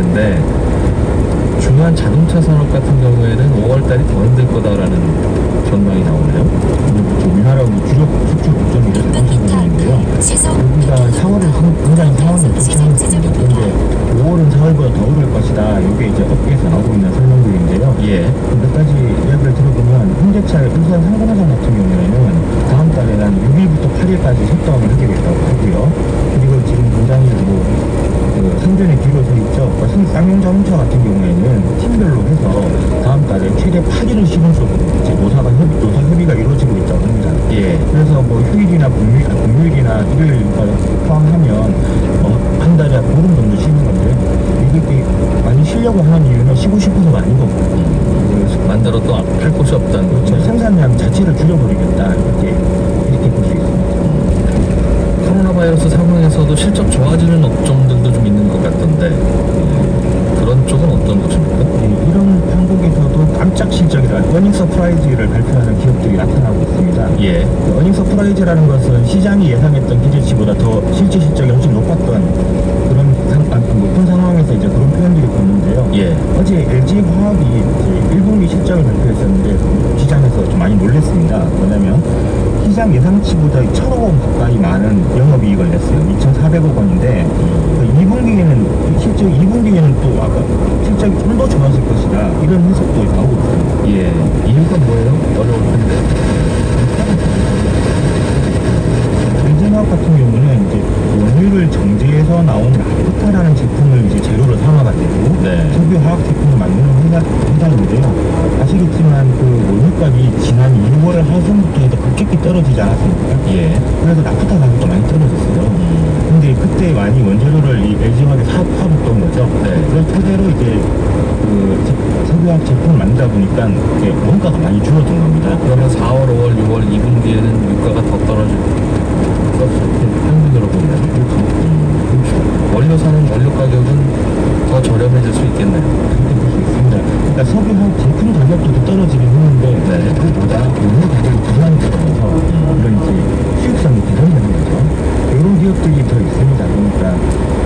텐데 중요한 자동차 산업 같은 경우에는 5월달이 더 힘들 거다라는 전망이 나오네요. 우리나라 주력 수출 국전이 자동차 부분인데요. 여기가 4월은 굉장히 상황이 좋습니다. 그런데 5월은 4월보다 더 오를 것이다. 이게 이제 업계에서 나오고 있는 설명들인데요. 예. 몇 가지 이야기를 들어보면 현대차 일산 상공회사 같은 경우에는 다음 달에 한 6일부터 8일까지 셧다운을 하게 됐다고 하고요. 그리고 지금 굉장히 그 상전에 뒤로 서 있죠. 쌍용 자동차 같은 경우에는 팀별로 해서 다음 달에 최대 8일을 쉬는 쪽으로 이제 노사 협의가 이루어지고 있다고 합니다. 예. 그래서 뭐 휴일이나 공휴일이나 일요일까지 포함하면 한 달에 보름 정도 쉬는 건데 이게 많이 쉬려고 하는 이유는 쉬고 싶어서가 아닌 거고 만들어 또 할 곳이 없다는 거죠. 생산량 자체를 줄여버리겠다 이렇게 볼 수 있습니다. 코로나 바이러스 상황에서도 실적 좋아지는 업종들도 좀 있는 것 같던데 그런 쪽은 어떤 것입니까? 이런 한국에서도 깜짝 실적이라 어닝 서프라이즈를 발표하는 기업들이 나타나고 있습니다. 예. 어닝 서프라이즈라는 것은 시장이 예상했던 기대치보다 더 실제 실적이 훨씬 높았던 그런 높은 상황에서 이제 그런 표현들이 있는데요. 예. 어제 LG 화학이 이제 1분기 실적을 발표했었는데 시장에서 좀 많이 놀랐습니다. 뭐냐면 시장 예상치보다 1,000억 원 가까이 많은 영업이익을 냈어요. 2,400억 원인데 2분기에는 실제 2분기에는 또 아까 실적이 좀 더 좋아질 것이다 이런 해석도 나오고 있습니다. 예. 이유가 뭐예요? 어려울 텐데. LG화학 같은 경우는 이제 원유를 정제해서 나온 나프타라는 제품을 이제 재료로 삼아가지고 네. 석유화학 제품을 만드는 회사인데요. 아시겠지만 그 원유값이 지난 2월 하순부터 해서 급격히 떨어지지 않았습니까? 예. 그래서 나프타 가격도 많이 떨어졌어요. 근데 그때 많이 원재료를 이 LG화학에 사줬던 거죠. 네. 그걸 토대로 이제 그 석유화학 제품을 만들다 보니까 이게 원가가 많이 줄어든 겁니다. 그러면 4월, 5월, 6월, 2분기에는 유가가 더 떨어질 평균으로 보면 원료 사는 원료 가격은 더 저렴해질 수 있겠네요. 그렇게 볼 수 있습니다. 그러니까 석유화학 제품 가격도 더 떨어지긴 했는데 네. 그보다 원료 가격이 더 많이 떨어져서 이런 이제 수익성이 대단히 많은 거죠. 이런 기업들이 더 있습니다. 그러니까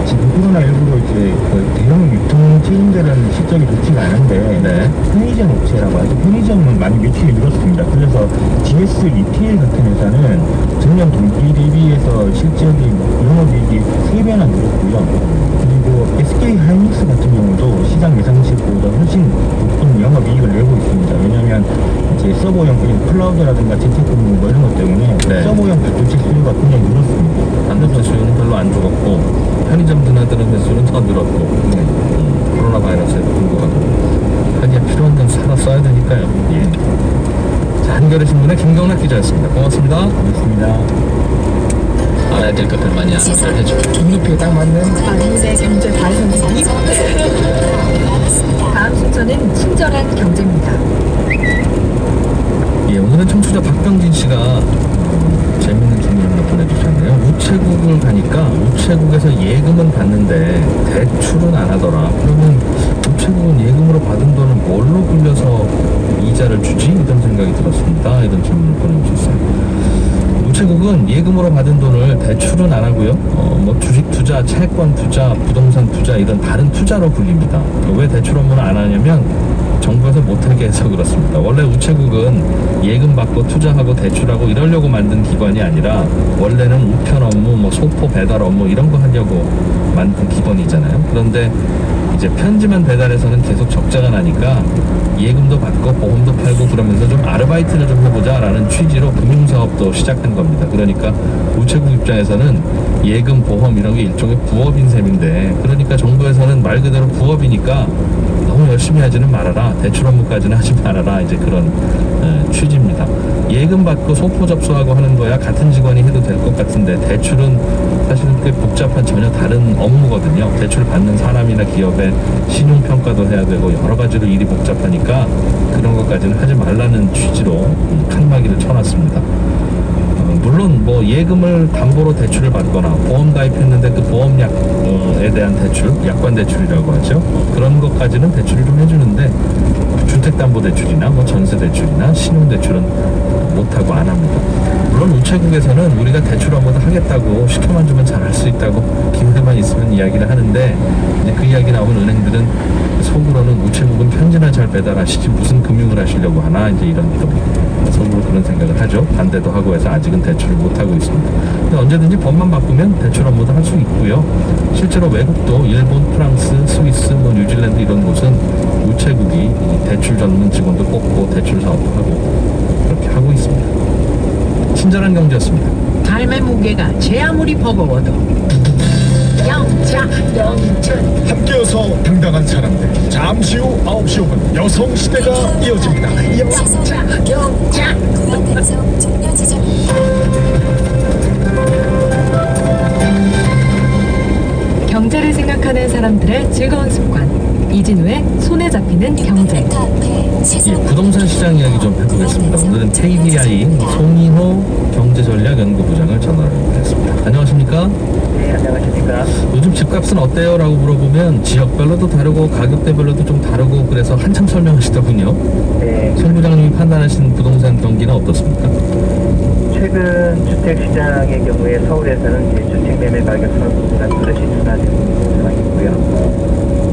지금 코로나19로 이제 그 대형 유통 체인들은 실적이 좋지가 않은데 네. 편의점 업체라고 하죠. 편의점은 많이 매출이 늘었습니다. 그래서 GS 리테일 같은 회사는 전년 동기 대비해서 실적이 영업이익이 3배나 늘었고요. 그리고 SK 하이닉스 같은 경우도 시장 예상치보다 훨씬 높은 영업이익을 내고 있습니다. 왜냐하면 이제 서버용 클라우드라든가 재택근무 뭐 이런 것 때문에 네. 서버용 발전체 수요가 굉장히 늘었습니다. 반도체 수요는 별로 안 죽었고 편의점 드나드는 횟수는 더 늘었고 코로나 바이러스에도 불구하고 하기에 필요한 건 사다 써야 되니까요. 예. 자, 한겨레 신문의 김경락 기자였습니다. 고맙습니다. 그렇습니다. 알아야 될 것들 많이 안내를 해줘. 중립에 딱 맞는 아닌데 경제 달 선생님. 다음 순서는 친절한 경제입니다. 예, 오늘은 청취자 박병진 씨가 재밌는 질문을 보내주셨네요. 우체국을 가니까 우체국에서 예금은 받는데 대출은 안 하더라. 그러면 우체국은 예금으로 받은 돈을 뭘로 굴려서 이자를 주지? 이런 생각이 들었습니다. 이런 질문을 보내주셨어요. 우체국은 예금으로 받은 돈을 대출은 안 하고요. 뭐 주식 투자, 채권 투자, 부동산 투자 이런 다른 투자로 굴립니다. 왜 대출 업무는 안 하냐면 정부에서 못하게 해서 그렇습니다. 원래 우체국은 예금 받고 투자하고 대출하고 이러려고 만든 기관이 아니라 원래는 우편 업무, 뭐 소포 배달 업무 이런 거 하려고 만든 기관이잖아요. 그런데 이제 편지만 배달해서는 계속 적자가 나니까 예금도 받고 보험도 팔고 그러면서 좀 아르바이트를 좀 해보자 라는 취지로 금융사업도 시작한 겁니다. 그러니까 우체국 입장에서는 예금, 보험 이런 게 일종의 부업인 셈인데 그러니까 정부에서는 말 그대로 부업이니까 너무 열심히 하지는 말아라, 대출 업무까지는 하지 말아라, 이제 그런 취지입니다. 예금 받고 소포 접수하고 하는 거야 같은 직원이 해도 될 것 같은데 대출은 사실은 꽤 복잡한 전혀 다른 업무거든요. 대출 받는 사람이나 기업의 신용평가도 해야 되고 여러 가지로 일이 복잡하니까 그런 것까지는 하지 말라는 취지로 칸막이를 쳐놨습니다. 물론 뭐 예금을 담보로 대출을 받거나 보험 가입했는데 그 보험약에 대한 대출, 약관 대출이라고 하죠. 그런 것까지는 대출을 좀 해주는데 주택담보대출이나 뭐 전세대출이나 신용대출은 못하고 안 합니다. 물론 우체국에서는 우리가 대출 업무도 하겠다고 시켜만 주면 잘할 수 있다고 기회만 있으면 이야기를 하는데 이제 그 이야기 나오면 은행들은 속으로는 우체국은 편지나 잘 배달하시지 무슨 금융을 하시려고 하나 이제 이런 속으로 그런 생각을 하죠. 반대도 하고 해서 아직은 대출을 못 하고 있습니다. 근데 언제든지 법만 바꾸면 대출 업무도 할 수 있고요. 실제로 외국도 일본, 프랑스, 스위스, 뭐 뉴질랜드 이런 곳은 우체국이 이 대출 전문 직원도 뽑고 대출 사업도 하고 그렇게 하고 있습니다. 친절한 경제였습니다. 삶의 무게가 제 아무리 버거워도 영차 함께여서 당당한 사람들. 잠시 후 9시 5분 여성시대가 이어집니다. 영차 고압단속 종료 지점입니다. 경제를 생각하는 사람들의 즐거운 습관. 이진우의 손에 잡히는 경제. 예, 부동산 시장 이야기 좀 해보겠습니다. 오늘은 KDI 송인호 경제전략연구부장을 전화를 했습니다. 안녕하십니까? 네, 안녕하십니까. 요즘 집값은 어때요? 라고 물어보면 지역별로도 다르고 가격대별로도 좀 다르고 그래서 한참 설명하시더군요. 네, 송 부장님이 판단하시는 부동산 경기는 어떻습니까? 최근 주택시장의 경우에 서울에서는 이제 주택 매매 가격 상승이나 그릇이 둔화되고 있는 상황이고요.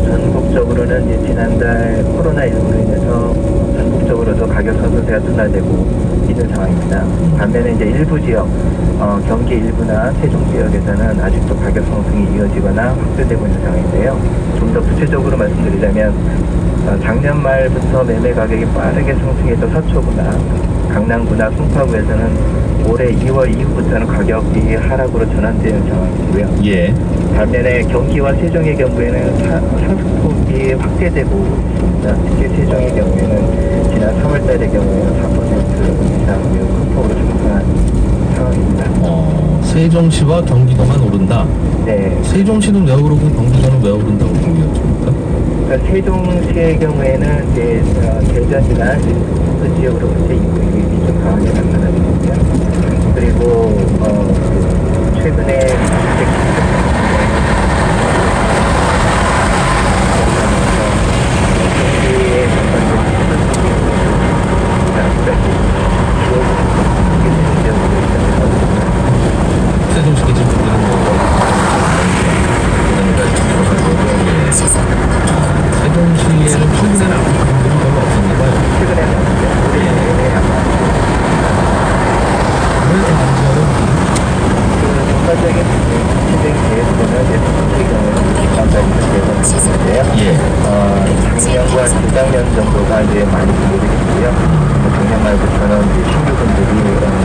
전국적으로는 이제 지난달 코로나19로 인해서 전국적으로도 가격 상승세가 둔화되고 있는 상황입니다. 반면에 이제 일부 지역, 경기 일부나 세종 지역에서는 아직도 가격 상승이 이어지거나 확대되고 있는 상황인데요. 좀 더 구체적으로 말씀드리자면 작년 말부터 매매 가격이 빠르게 상승했던 서초구나 강남구나 송파구에서는 올해 2월 이후부터는 가격이 하락으로 전환되는 상황이고요. 예. 반면에 경기와 세종의 경우에는 상승폭이 확대되고 있습니다. 특히 세종의 경우에는 지난 3월달의 경우에는 4% 이상 매우 큰 폭으로 상승한 상황입니다. 세종시와 경기도만 오른다. 네, 세종시는 왜 오르고 경기도는 왜 오른다고 보여집니까? 그러니까 세종시의 경우에는 이제 대전이나 그 지역으로 이제 인구 유입이 좀 강하게 나타나고 있고요. 그리고 최근에 주택 경기의 세종시 기준 주기는 세종시에는 최근에는 아무 분들이 별로 없었나 봐요. 최근에는 왜 전반적인 시행 계획서는 세종시 경우에는 전반적인 계획인데요. 예. 작년과 재작년 정도가 이제 많이 분들이 있고요. 작년 말부터는 이제 신규분들이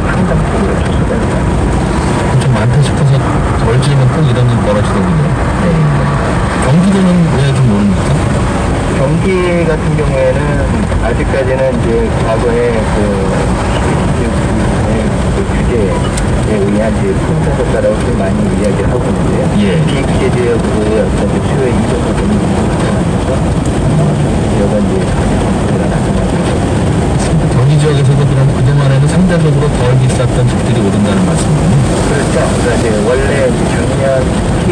상당폭으로 출소됩니다. 좀 많다 싶어서 덜 지으면 또 이런 일이 벌어지더군요. 경기도는 왜 좀 모릅니까? 경기 같은 경우에는 아직까지는 이제 과거에 그 규제에 의한 이제 풍선 효과라고 좀 많이 이야기를 하고 있는데요. 예. 비규제 지역으로 어떤 이제 수요의 이동을 좀 나타나면서 경기 지역은 이제 가격이 나타나고 경기 지역에서도 그럼 그동안에는 상대적으로 덜 비쌌던 집들이 오른다는 말씀이군요. 그렇죠. 그러니까 이제 원래 작년 특히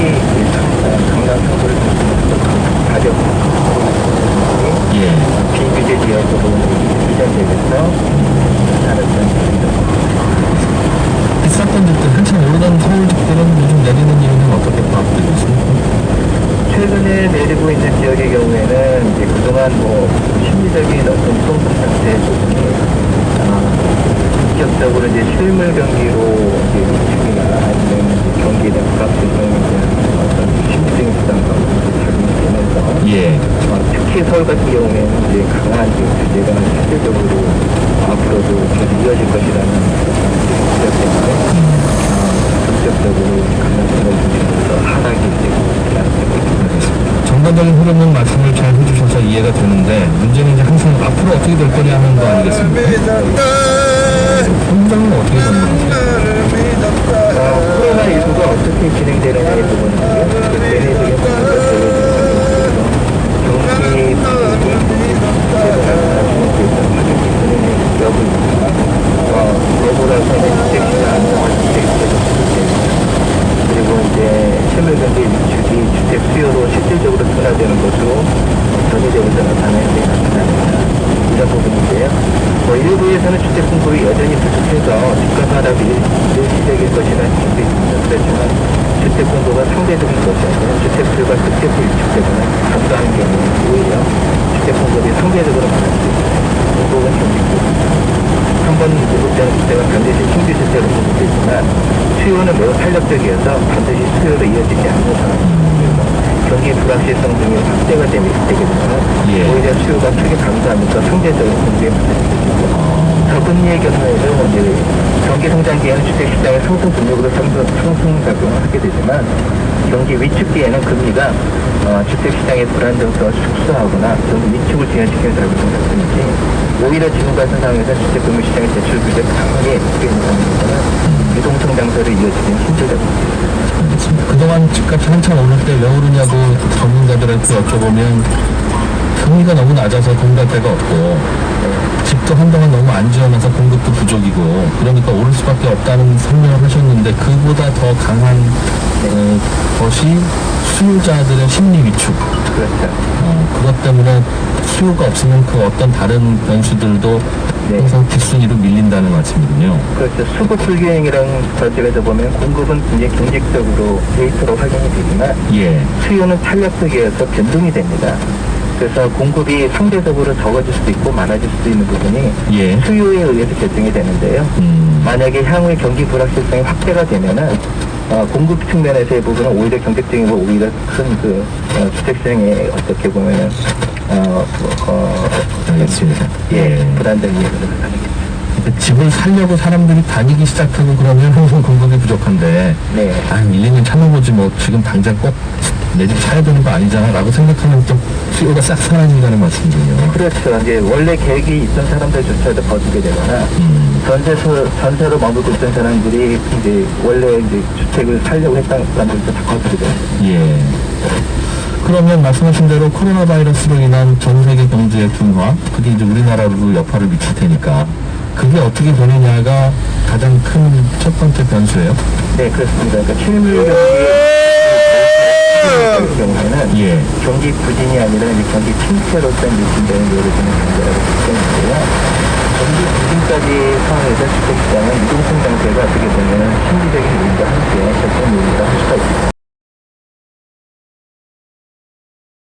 강남 서구를 가격 예. 비규제 지역으로 이전되면서 나타났던 비쌌던 집들, 한참 오르던 서울 집들은 요즘 내리는 이유는 어떻게 파악되고 있습니까? 최근에 내리고 있는 지역의 경우에는 이제 그동안 뭐 심리적인 어떤 소금 상태의 부분이 본격적으로 이제 실물 경기로 이제 위축이나 아니면 경기에 대한 불확실성에 대한 어떤 심리적인 부담감이 작용이 되면서 예. 특히 서울 같은 경우에는 이제 강한 이제 규제가 실질적으로 앞으로도 계속 이어질 것이라는 기대 때문에 본격적으로 강한 생각을 중심으로 하락이 되고 있다는 생각입니다. 전반적인 흐름은 말씀을 잘 해주셔서 이해가 되는데 문제는 이제 항상 앞으로 어떻게 될 거냐 하는 거 아니겠습니까? 현장은 어떻게 전망하세요? 코로나19가 어떻게 진행되느냐의 부분이고요. 그 대내적인 부분과 경기 여부입니다. 더불어서 주택시장, 그리고 이제 실물경기 위축이 주택 수요로 실질적으로 둔화되는 것으로 전의적으로 나타납니다. 이런 부분인데요. 일부에서는 주택 공급이 여전히 부족해서 집값 하락이 일시적일 것이라 수도 있습니다. 그렇지만 주택 공급은 상대적인 것이 아니라 주택 수요가 급격히 위축되거나 주택 공급이 상대적으로 많을 수 있어요. 공급은 경직도 한번 공급되는 주택은 반드시 신규 주택으로 공급되지만 수요는 매우 탄력적이어서 반드시 수요로 이어지지 않는 상황입니다. 경기 불확실성 등이 확대가 되게 되면 예. 오히려 수요가 크게 감소하면서 상대적으로 공급에 맞습니다. 저금리의 경우에는 이제 경기 성장기에는 주택시장의 상승 동력으로 상승작용을 하게 되지만 경기 위축기에는 금리가 주택시장의 불안정성을 축소하거나 경기 위축을 진행시키는 작용을 했으니지 오히려 지금 같은 상황에서 주택금융시장의 대출 규제가 강하게 있는 상황에서는 유동성장세로 이어지기는 힘들다고 알겠습니다. 그동안 집값이 한참 오를 때 왜 오르냐고 전문가들한테 여쭤보면 금리가 너무 낮아서 돈 갈 데가 없고 집도 한동안 너무 안 지어놔서 공급도 부족이고 그러니까 오를 수밖에 없다는 설명을 하셨는데 그보다 더 강한 것이 수요자들의 심리 위축. 그렇죠. 그것 때문에 수요가 없으면 그 어떤 다른 변수들도 네. 항상 뒷순위로 밀린다는 말씀이군요. 그렇죠. 수급 불균형이라는 관점에서 보면 공급은 굉장히 경직적으로 데이터로 확인이 되지만 예. 수요는 탄력적이어서 변동이 됩니다. 그래서 공급이 상대적으로 적어질 수도 있고 많아질 수도 있는 부분이 예. 수요에 의해서 결정이 되는데요. 만약에 향후에 경기 불확실성이 확대가 되면은 공급 측면에서의 부분은 오히려 경직적이고 오히려 큰 주택시장에 어떻게 보면은 알겠습니다. 예, 불안정이 가능하겠죠. 집을 살려고 사람들이 다니기 시작하고 그러면 항상 공급이 부족한데 네. 1, 2년 참아보지 뭐 지금 당장 꼭 내 집 사야 되는 거 아니잖아 라고 생각하면 좀 수요가 싹 사라진다는 말씀이군요. 그렇죠. 이제 원래 계획이 있던 사람들조차도 거두게 되거나 전세로 머물고 있던 사람들이 이제 원래 이제 주택을 살려고 했던 사람들도 다 거두게 돼요. 예. 그러면 말씀하신 대로 코로나 바이러스로 인한 전 세계 경제의 둔화, 그게 이제 우리나라로도 여파를 미칠 테니까 그게 어떻게 되느냐가 가장 큰 첫 번째 변수예요. 네, 그렇습니다. 그러니까 실물 경우에는 예. 경기 부진이 아니라 이제 경기 침체로서 유진되는 이루어지는 경제라고 볼수있는데요. 경기 부진까지 상황에서 주택시장은 유동성 장세가 어떻게 보면 심리적인 요인과 함께 결정 요인이라 할 수가 있습니다.